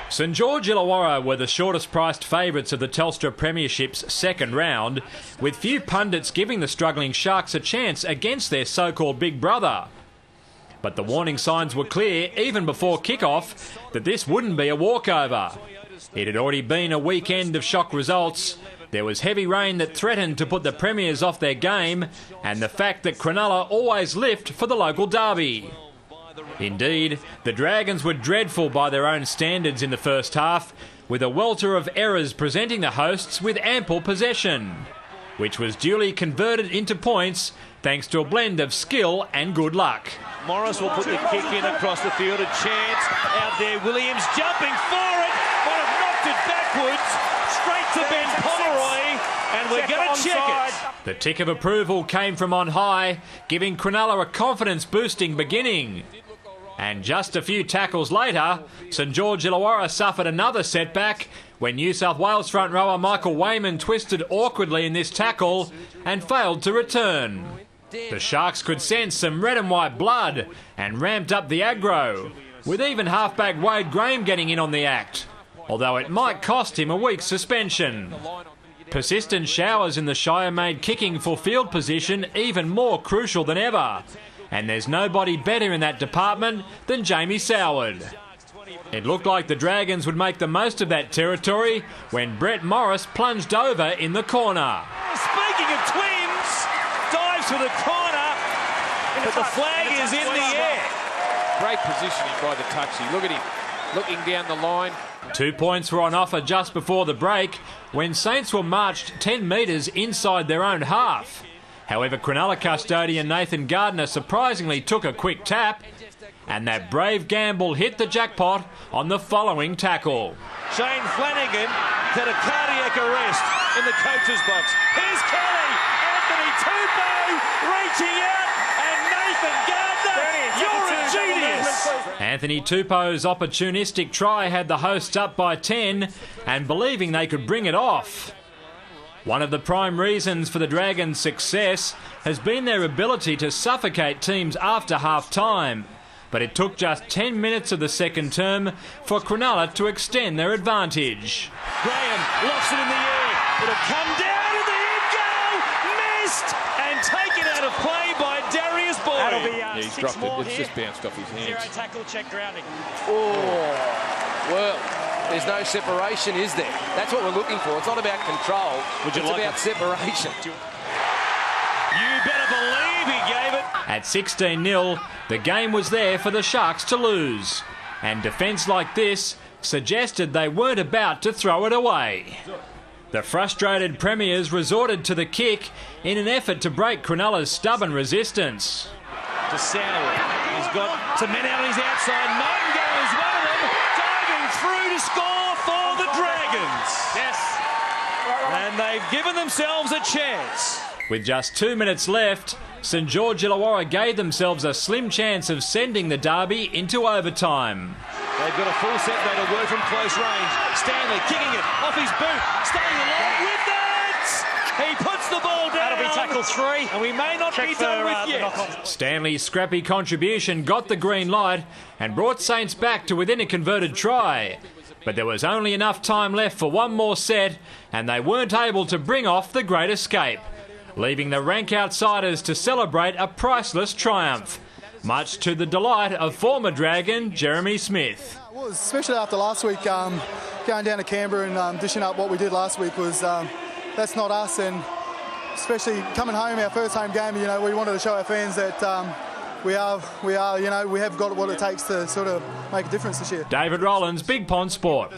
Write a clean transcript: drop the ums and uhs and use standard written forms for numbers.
St George Illawarra were the shortest priced favourites of the Telstra Premiership's second round, with few pundits giving the struggling Sharks a chance against their so-called big brother. But the warning signs were clear even before kick-off that this wouldn't be a walkover. It had already been a weekend of shock results. There was heavy rain that threatened to put the Premiers off their game, and the fact that Cronulla always lift for the local derby. Indeed, the Dragons were dreadful by their own standards in the first half, with a welter of errors presenting the hosts with ample possession, which was duly converted into points thanks to a blend of skill and good luck. Morris will put the kick in across the field. A chance out there. Williams jumping for it, but have knocked it backwards straight to Ben Pomeroy, and we're going to check it. The tick of approval came from on high, giving Cronulla a confidence-boosting beginning. And just a few tackles later, St George Illawarra suffered another setback when New South Wales front rower Michael Wayman twisted awkwardly in this tackle and failed to return. The Sharks could sense some red and white blood and ramped up the aggro, with even halfback Wade Graham getting in on the act, although it might cost him a week's suspension. Persistent showers in the Shire made kicking for field position even more crucial than ever, and there's nobody better in that department than Jamie Soward. It looked like the Dragons would make the most of that territory when Brett Morris plunged over in the corner. Speaking of twins, dives for the corner, but the flag is in the air. Great positioning by the touchy. Look at him, looking down the line. 2 points were on offer just before the break when Saints were marched 10 metres inside their own half. However, Cronulla custodian Nathan Gardner surprisingly took a quick tap, and that brave gamble hit the jackpot on the following tackle. Shane Flanagan had a cardiac arrest in the coach's box. Here's Kelly, Anthony Tupou reaching out, and Nathan Gardner, you're a genius. Anthony Tupou's opportunistic try had the hosts up by 10 and believing they could bring it off. One of the prime reasons for the Dragons' success has been their ability to suffocate teams after half-time, but it took just 10 minutes of the second term for Cronulla to extend their advantage. Graham lofts it in the air. It'll come down to the end goal. Missed and taken out of play by Darius Boyd. That'll be, he's dropped it. It's just bounced off his hands. Zero tackle, check grounding. Oh, well, there's no separation, is there? That's what we're looking for. It's not about control. It's about separation. You better believe he gave it. At 16-0, the game was there for the Sharks to lose, and defence like this suggested they weren't about to throw it away. The frustrated Premiers resorted to the kick in an effort to break Cronulla's stubborn resistance. To Sutherland. He's got some men out on his outside. Martingale is one of them, diving through to score for the Dragons. Yes. And they've given themselves a chance. With just 2 minutes left, St George Illawarra gave themselves a slim chance of sending the derby into overtime. They've got a full set though to work from close range. Stanley kicking it off his boot, staying alive with that! He puts the ball down. That'll be tackle 3, and we may not be done with yet. Stanley's scrappy contribution got the green light and brought Saints back to within a converted try. But there was only enough time left for one more set, and they weren't able to bring off the great escape, leaving the rank outsiders to celebrate a priceless triumph, much to the delight of former Dragon Jeremy Smith. It was, especially after last week, going down to Canberra and dishing up what we did last week was, that's not us, and especially coming home, our first home game, we wanted to show our fans that we have got what it takes to sort of make a difference this year. David Rollins, Big Pond Sport.